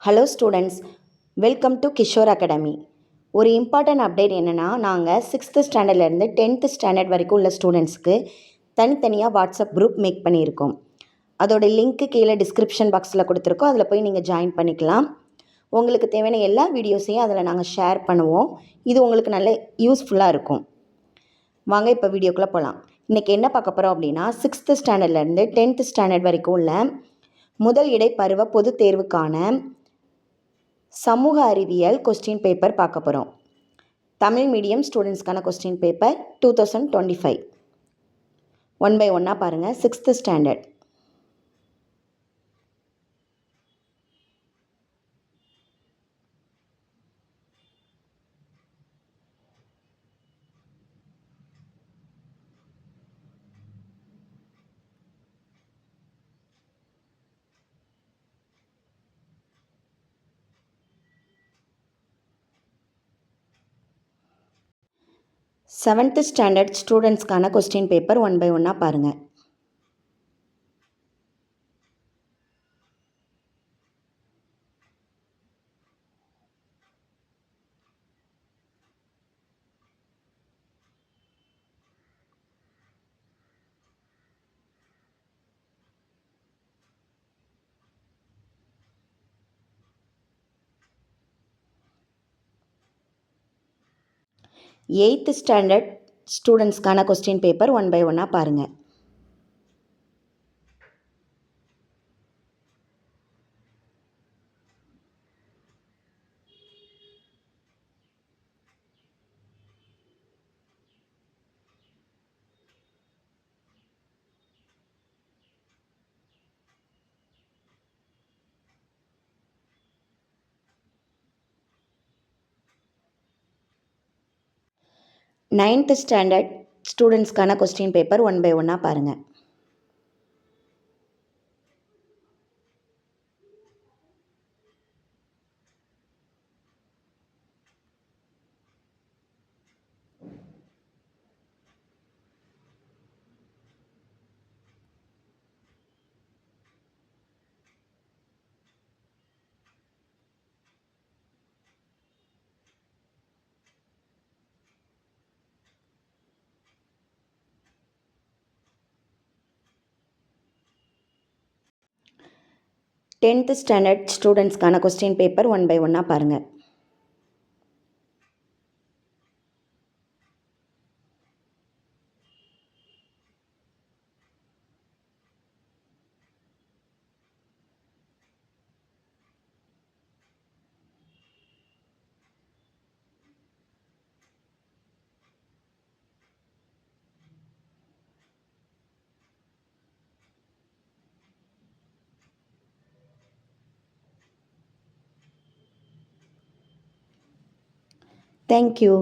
Hello students, welcome to Kishore academy. ஒரு important update என்னென்னா, நாங்கள் 6th ஸ்டாண்டர்ட்லேருந்து 10th ஸ்டாண்டர்ட் வரைக்கும் உள்ள ஸ்டூடெண்ட்ஸ்க்கு தனித்தனியாக வாட்ஸ்அப் குரூப் மேக் பண்ணியிருக்கோம். அதோட லிங்க்கு கீழே டிஸ்கிரிப்ஷன் பாக்ஸில் கொடுத்துருக்கோம். அதில் போய் நீங்கள் ஜாயின் பண்ணிக்கலாம். உங்களுக்கு தேவையான எல்லா வீடியோஸையும் அதில் நாங்கள் ஷேர் பண்ணுவோம். இது உங்களுக்கு நல்ல யூஸ்ஃபுல்லாக இருக்கும். வாங்க இப்போ வீடியோக்குள்ளே போகலாம். இன்றைக்கி என்ன பார்க்க போகிறோம் அப்படின்னா, 6th ஸ்டாண்டர்ட்லேருந்து 10th ஸ்டாண்டர்ட் வரைக்கும் உள்ள முதல் இடைப்பருவ பொதுத் தேர்வுக்கான சமூக அறிவியல் கொஸ்டின் பேப்பர் பார்க்க போகிறோம். தமிழ் மீடியம் ஸ்டூடெண்ட்ஸ்க்கான கொஸ்டின் பேப்பர் 2025. ஒன் பை ஒன்னாக பாருங்கள். 6th standard. செவன்த் ஸ்டாண்டர்ட் ஸ்டூடெண்ட்ஸ்க்கான கொஸ்டின் பேப்பர் ஒன் பை ஒன்னாக பாருங்கள். எயித்து ஸ்டாண்டர்ட் ஸ்டூடெண்ட்ஸ்க்கான கொஸ்டின் பேப்பர் ஒன் பை ஒன்னாக பாருங்கள். நைன்த் ஸ்டாண்டர்ட் ஸ்டூடெண்ட்ஸ்க்கான கொஸ்டின் பேப்பர் ஒன் பை ஒன்னாக பாருங்கள். டென்த் ஸ்டாண்டர்ட் ஸ்டூடெண்ட்ஸ்க்கான கொஸ்டின் பேப்பர் ஒன் பை ஒன்னாக பாருங்கள். Thank you.